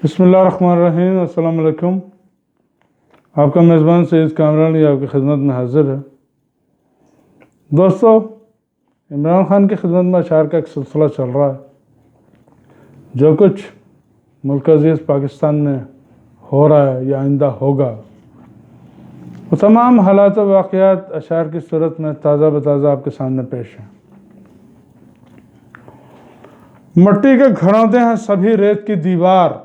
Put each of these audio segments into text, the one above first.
बिस्मिल्लाहिर्रहमानिर्रहीम। अस्सलाम वालेकुम। आपका मेज़बान सईद कामरान आपकी खिदमत में हाजिर है। दोस्तों, इमरान खान की खिदमत में अशार का एक सिलसिला चल रहा है। जो कुछ मुल्क अज़ीज़ पाकिस्तान में हो रहा है या आइंदा होगा, वो तमाम हालात व वाक़यात अशार की सूरत में ताज़ा बताज़ा आपके सामने पेश हैं। मिट्टी के घरौंदे हैं सभी रेत की दीवार,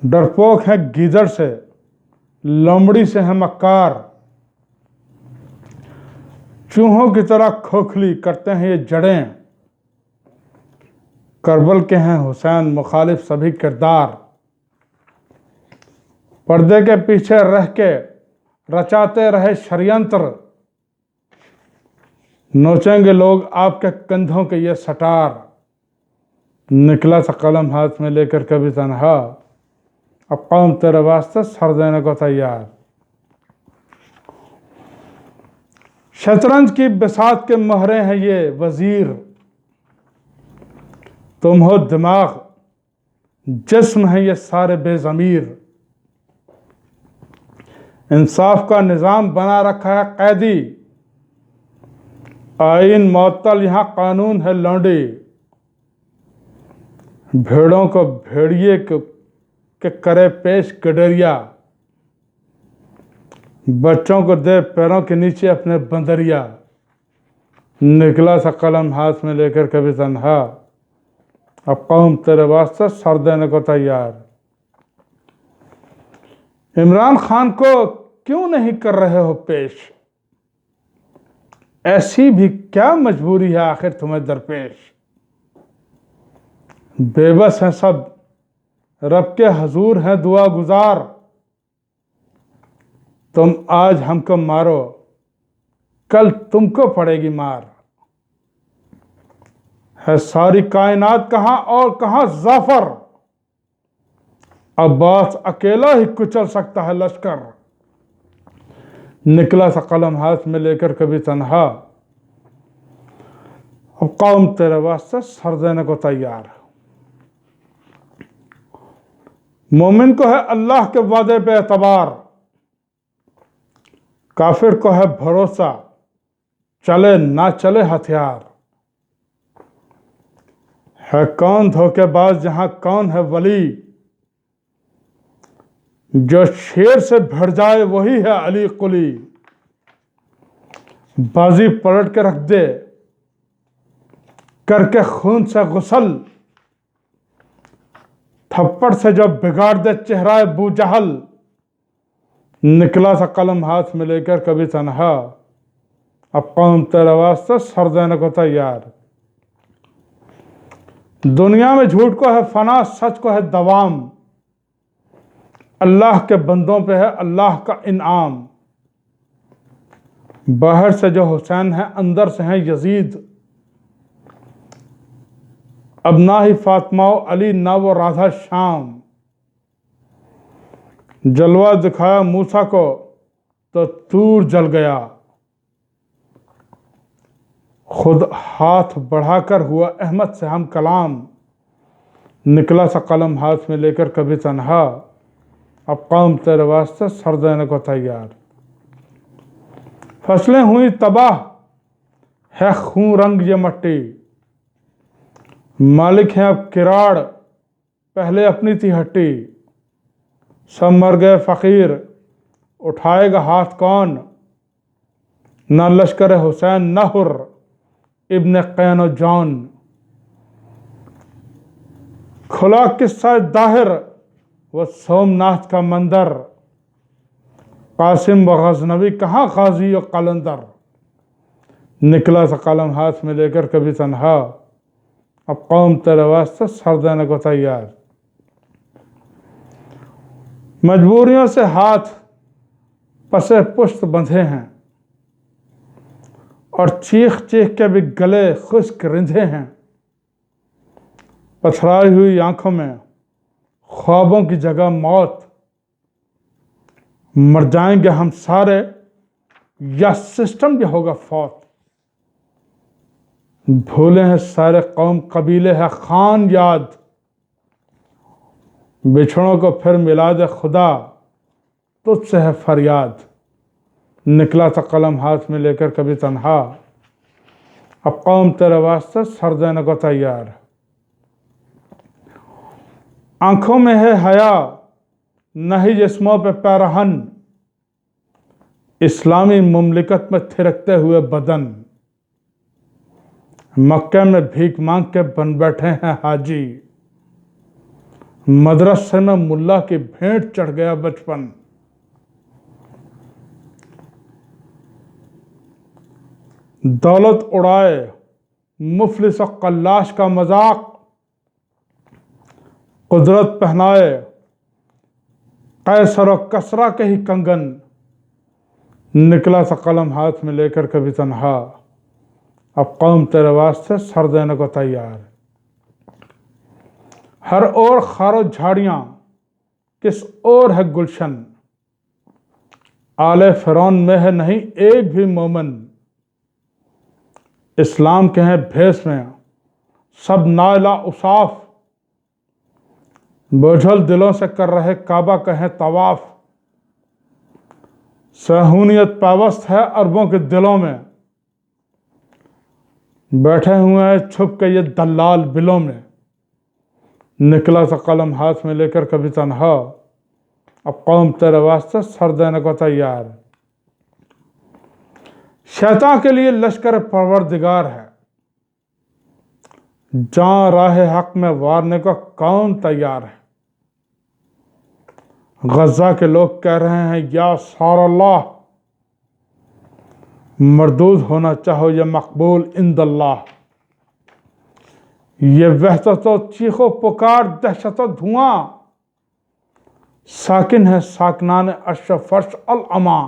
डरपोक है गीदड़ से, लोमड़ी से है मक्कार, चूहों की तरह खोखली करते हैं ये जड़ें, करबल के हैं हुसैन मुखालिफ सभी किरदार, पर्दे के पीछे रह के रचाते रहे षड्यंत्र, नोचेंगे लोग आपके कंधों के ये सटार, निकला था कलम हाथ में लेकर कभी तन्हा, अब कौम तेरे वास्ते सर देने को तैयार। शतरंज की बिसात के मोहरे हैं ये वजीर, तुम हो दिमाग जिस्म है ये सारे बेज़मीर, इंसाफ का निज़ाम बना रखा है कैदी, आईन मुअत्तल यहाँ कानून है लौंडी, भेड़ों को भेड़िए के करे पेश गडरिया, बच्चों को दे पैरों के नीचे अपने बंदरिया, निकला सा कलम हाथ में लेकर कभी तन्हा, अब कौम तेरे वास्ते सर देने को तैयार। इमरान खान को क्यों नहीं कर रहे हो पेश, ऐसी भी क्या मजबूरी है आखिर तुम्हें दरपेश। बेबस हैं सब रब के हजूर हैं दुआ गुजार, तुम आज हमको मारो कल तुमको पड़ेगी मार, है सारी कायनात कहाँ और कहाँ जाफर, अब्बास अकेला ही कुचल सकता है लश्कर, निकला सा कलम हाथ में लेकर कभी तन्हा, अब कौम तेरे वास्ते सर देने को तैयार। मोमिन को है अल्लाह के वादे पे एतबार, काफिर को है भरोसा चले ना चले हथियार, है कौन धोखेबाज जहां कौन है वली, जो शेर से भिड़ जाए वही है अली कुली, बाजी पलट के रख दे करके खून से गुसल, थप्पड़ से जो बिगाड़ दे चेहरा बू जहल, निकला सा कलम हाथ में लेकर कभी तन्हा, अब कौम तेरे वास्ते सर देने को तैयार। दुनिया में झूठ को है फना सच को है दवाम, अल्लाह के बंदों पे है अल्लाह का इनाम, बाहर से जो हुसैन है अंदर से है यजीद, अब ना ही फातिमा अली ना वो राधा शाम, जलवा दिखाया मूसा को तो तूर जल गया, खुद हाथ बढ़ाकर हुआ अहमद से हम कलाम, निकला सा कलम हाथ में लेकर कभी तन्हा, अब कौम तेरे वास्ते सर देने को तैयार। फसलें हुई तबाह है खून रंग ये मट्टी, मालिक हैं अब किराड़ पहले अपनी थी हट्टी, सब मर गए फकीर उठाएगा हाथ कौन, न लश्कर हुसैन न हुर इब्न कैन जॉन, खुला किस्सा दाहिर वो सोमनाथ का मंदिर, कासिम व गजनवी कहाँ गाजी और कलंदर, निकला सा कलम हाथ में लेकर कभी तन्हा, अब कौम तेरे वास्ते सर देने को तैयार। मजबूरियों से हाथ पसे पुश्त बंधे हैं और चीख चीख के भी गले खुश्क रिंधे हैं, पथराई हुई आंखों में ख्वाबों की जगह मौत, मर जाएंगे हम सारे या सिस्टम भी होगा फौत, भूले हैं सारे कौम कबीले है खान याद, बिछड़ों को फिर मिला दे खुदा, तुझसे है फरियाद। निकला था कलम हाथ में लेकर कभी तन्हा, अब कौम तेरे वास्ते सर देने को तैयार। आंखों में है हया, नहीं जिस्मों पे पैरहन, इस्लामी मुमलिकत में थिरकते हुए बदन। मक्के में भीख मांग के बन बैठे हैं हाजी, मदरसे में मुल्ला की भेंट चढ़ गया बचपन। दौलत उड़ाए मुफलिस और कल्लाश का मजाक, कुदरत पहनाए कैसर और कसरा के ही कंगन। निकला था कलम हाथ में लेकर कभी तन्हा, अब कौम तेरे वास्ते सर देने को तैयार। हर ओर खारो झाड़ियां, किस ओर है गुलशन, आले फिरौन में है नहीं एक भी मोमन। इस्लाम के हैं भेस में सब नाला उसाफ, बोझल दिलों से कर रहे काबा कहें तवाफ। सहूनियत पावस्त है अरबों के दिलों में, बैठे हुए हैं छुप के ये दलाल बिलों में। निकला था कलम हाथ में लेकर कभी तन्हा, अब कौम तेरे वास्ते सर देने को तैयार। शैतान के लिए लश्कर परवरदिगार है, जहां राह हक में वारने को कौन तैयार है। गजा के लोग कह रहे हैं या सारल्लाह, मरदूद होना चाहो या मकबूल इंदल्लाह। ये वहशत तो चीखो पुकार दहशत धुआं, साकिन है साकनान अर्श फर्श अल अमा।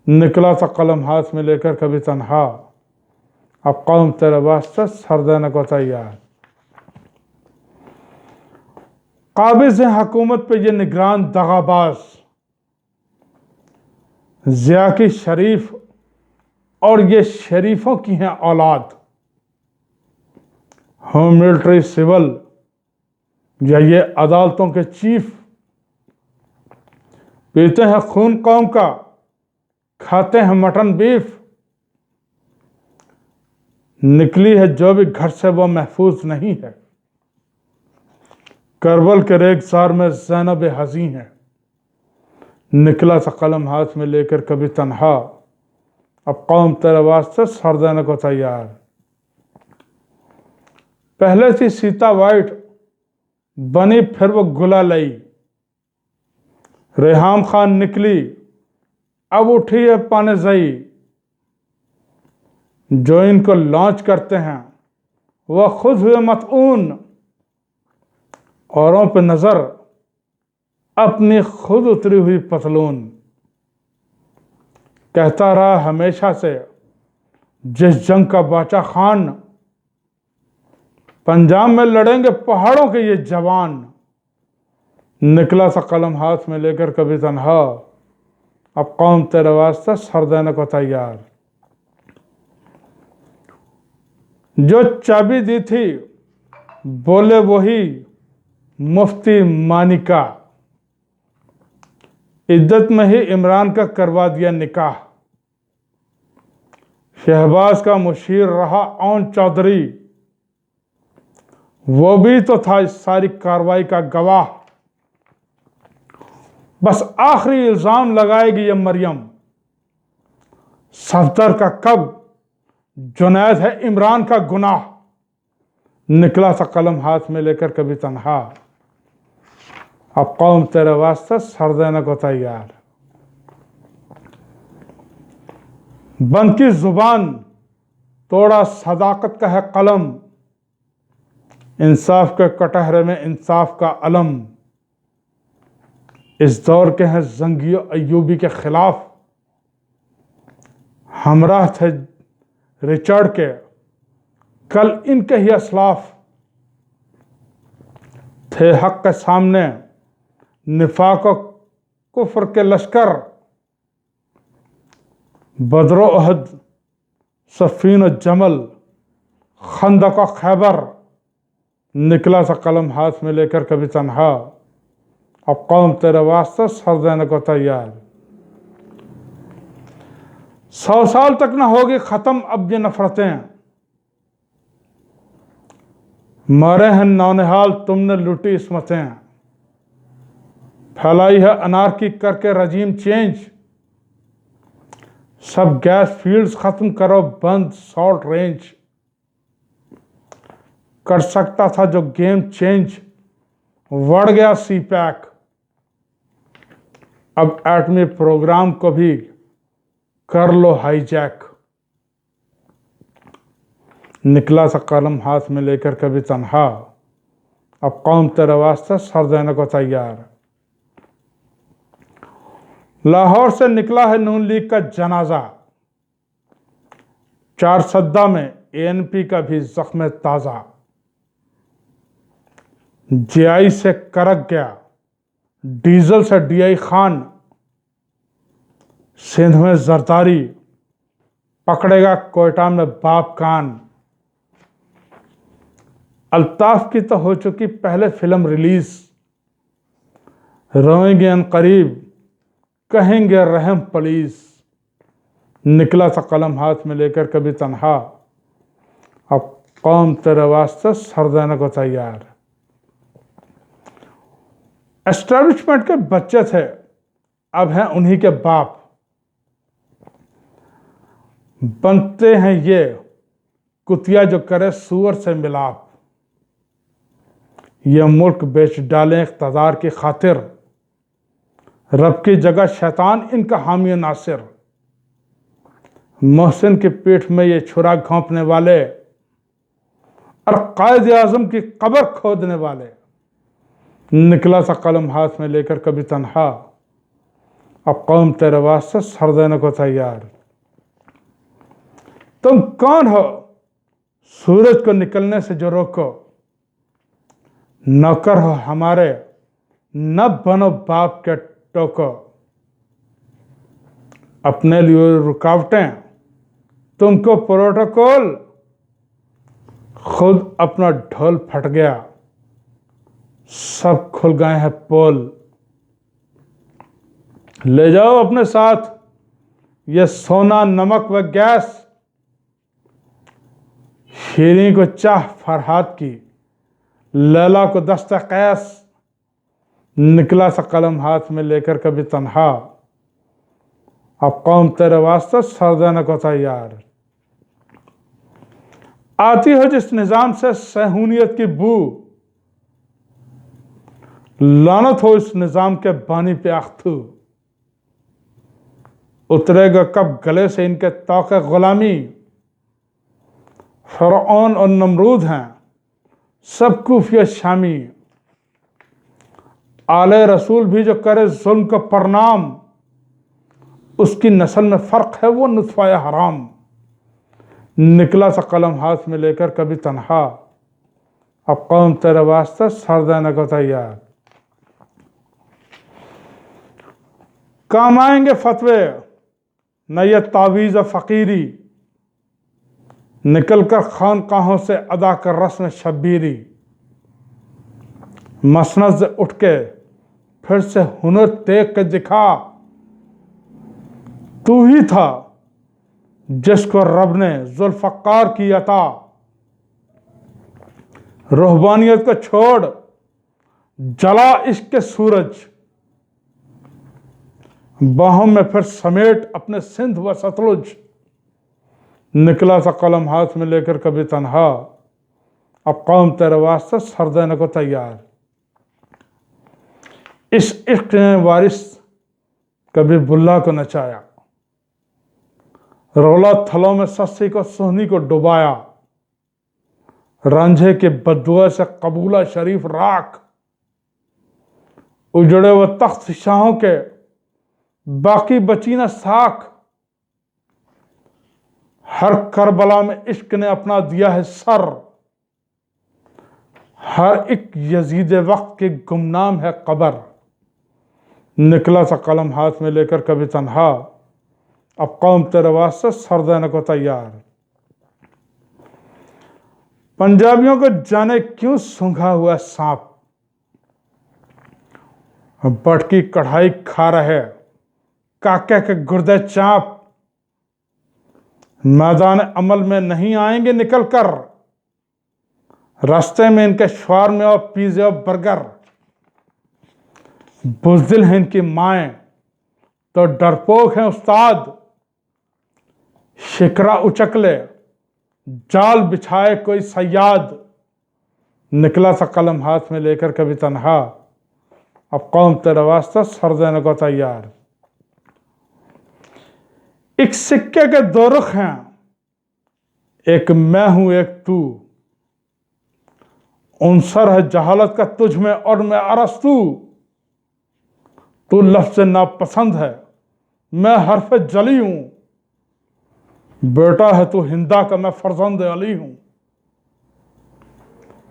निकला था कलम हाथ में लेकर कभी तन्हा, अब कौम तेरे वास्ते सर देने को तैयार। काबिज है हुकूमत पे ये निगरान दगाबाज, जिया की शरीफ और ये शरीफों की हैं औलाद। होम मिलिट्री सिविल या ये अदालतों के चीफ, पीते हैं खून कौम का, खाते हैं मटन बीफ। निकली है जो भी घर से वो महफूज नहीं है, करबल के रेगसार में ज़ैनब हज़ी है। निकला था कलम हाथ में लेकर कभी तन्हा, अब कौम तेरे वास्ते सर देने को तैयार। पहले थी सीता वाइट, बनी फिर वो गुलालई। रेहाम खान निकली, अब उठी है पानेज़ई। जो इनको लॉन्च करते हैं वह खुद हुए मतऊन, औरों पे नजर अपनी खुद उतरी हुई पतलून। कहता रहा हमेशा से जिस जंग का बाचा खान, पंजाब में लड़ेंगे पहाड़ों के ये जवान। निकला सा कलम हाथ में लेकर कभी तन्हा, अब कौम तेरे वास्ते सर देने को तैयार। जो चाबी दी थी बोले वही मुफ्ती मानिका, इद्दत में ही इमरान का करवा दिया निकाह। शहबाज का मुशीर रहा औन चौधरी, वो भी तो था इस सारी कार्रवाई का गवाह। बस आखिरी इल्जाम लगाएगी ये मरियम, सफदर का कब जुनैद है इमरान का गुनाह। निकला सा कलम हाथ में लेकर कभी तन्हा, अब कौम तेरे वास्ते सर देने को तैयार। बंद की जुबान, तोड़ा सदाकत का है कलम, इंसाफ के कटहरे में इंसाफ का अलम। इस दौर के हैं जंगियो अयूबी के खिलाफ, हमराह थे रिचर्ड के कल इनके ही असलाफ। थे हक के सामने निफाक और कुफ्र के लश्कर, बदरो अहद सफीन और जमल खंदक और खैबर। निकला सा कलम हाथ में लेकर कभी तन्हा, अब कौम तेरे वास्ते सर देने को तैयार। 100 साल तक ना होगी खत्म अब ये नफरतें, मरे हैं नौनिहाल तुमने लूटी इस्मतें। फैलाई है अनारकी करके रजीम चेंज, सब गैस फील्ड्स खत्म करो बंद सॉल्ट रेंज। कर सकता था जो गेम चेंज, बढ़ गया सी पैक, अब एटमी प्रोग्राम को भी कर लो हाईजैक। निकला सा कलम हाथ में लेकर कभी तन्हा, अब कौम तेरे वास्ते सर देने को तैयार। लाहौर से निकला है नून लीग का जनाजा, 4 सद्दा में एएनपी का भी जख्म ताजा। जेआई से करक गया डीजल से डीआई खान, सिंध में जरदारी पकड़ेगा कोयटा में बाप कान। अल्ताफ की तो हो चुकी पहले फिल्म रिलीज, रोएंगे अनकरीब कहेंगे रहम प्लीज। निकला सा कलम हाथ में लेकर कभी तन्हा, अब कौम तेरे वास्ते सर देने को तैयार। एस्टैब्लिशमेंट के बच्चे थे अब हैं उन्हीं के बाप, बनते हैं ये कुतिया जो करे सूअर से मिलाप। ये मुल्क बेच डालें इक़्तिदार की खातिर, रब की जगह शैतान इनका हामी नासिर। मोहसिन की पीठ में ये छुरा घोंपने वाले और कायद आज़म की कब्र खोदने वाले। निकला सा कलम हाथ में लेकर कभी तन्हा, अब कौम तेरे वास्ते सर देने को तैयार। तुम कौन हो सूरज को निकलने से जो रोको, नौकर हो हमारे न बनो बाप के टोको। अपने लिए रुकावटें तुमको प्रोटोकॉल, खुद अपना ढोल फट गया सब खुल गए हैं पोल। ले जाओ अपने साथ ये सोना नमक व गैस, शीरीं को चाह फरहाद की लैला को दस्ता कैस। निकला सा कलम हाथ में लेकर कभी तन्हा, अब कौम तेरे वास्ते सर देने को तैयार। आती हो जिस निजाम से सहूनियत की बू, लानत हो इस निजाम के बानी पे अख्तू। उतरेगा कब गले से इनके तौक़े गुलामी, फ़िरऔन और नमरूद हैं सब कूफिया शामी। आले रसूल भी जो करे जुल्म को प्रणाम, उसकी नस्ल में फ़र्क है वो नुत्फ़ा हराम। निकला सा कलम हाथ में लेकर कभी तन्हा, अब कौम तेरे वास्ते सर देने को तैयार। काम आएंगे फतवे न ये तावीज़ फ़कीरी, निकल कर खानकाहों से अदा कर रस्म शब्बीरी। मसनद से उठ के फिर से हुनर देख के दिखा, तू ही था जिसको रब ने जुल्फ़कार की अता। रूहबानियत को छोड़ जला इश्क के सूरज, बाहों में फिर समेट अपने सिंध व सतलुज। निकला सा कलम हाथ में लेकर कभी तन्हा, अब कौम तेरे वास्ते सर देने को तैयार। इस इश्क ने वारिस कभी बुल्ला को नचाया, रोला थलों में सस्सी को सोहनी को डुबाया। रांझे के बदुआ से कबूला शरीफ राख, उजड़े व तख्त शाहों के बाकी बची न साख। हर करबला में इश्क ने अपना दिया है सर, हर एक यजीद वक्त के गुमनाम है कबर। निकला सा कलम हाथ में लेकर कभी तन्हा, अब कौम तेरे वास्ते सर देने को तैयार। पंजाबियों को जाने क्यों सूंघा हुआ सांप बटकी कढ़ाई खा रहे काके के गुर्दे चाप, मैदान अमल में नहीं आएंगे निकल कर, रास्ते में इनके शवारमे और पिज़्ज़ा और बर्गर। बुज़दिल हैं इनकी माएँ तो डरपोक हैं उस्ताद, शिकरा उचकले जाल बिछाए कोई सयाद, निकला सा कलम हाथ में लेकर कभी तन्हा, अब कौम तेरा वास्ता सर देने को तैयार। एक सिक्के के दो रुख हैं, एक मैं हूं एक तू, उनसर है जहालत का तुझ में और मैं अरस्तू। तू लफ्ज़ नापसंद है मैं हर्फ जली हूं, बेटा है तू हिंदा का मैं फर्जंद अली हूं।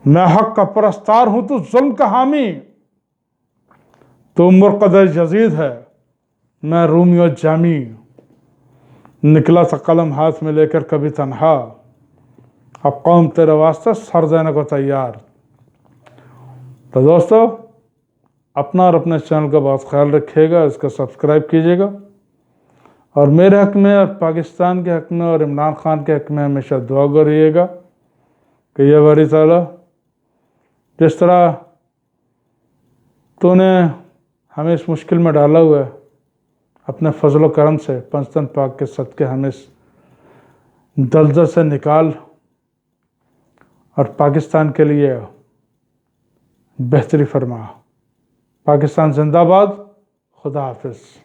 मैं हक का परस्तार हूं तू जुल्म का हामी, तू मुर्कद यजीद है मैं रूमियो जामी। निकला सा कलम हाथ में लेकर कभी तन्हा, अब कौम तेरे वास्ते सर देने को तैयार। तो दोस्तों, अपना और अपने चैनल का बहुत ख्याल रखिएगा, इसका सब्सक्राइब कीजिएगा और मेरे हक में और पाकिस्तान के हक में और इमरान खान के हक में हमेशा दुआ करिएगा कि ये बारी ताला जिस तरह तूने हमें इस मुश्किल में डाला हुआ है, अपने फजल करम से पंचतन पाक के सदके हमें इस दलदल से निकाल और पाकिस्तान के लिए बेहतरी फरमा। पाकिस्तान जिंदाबाद। खुदा हाफिज़।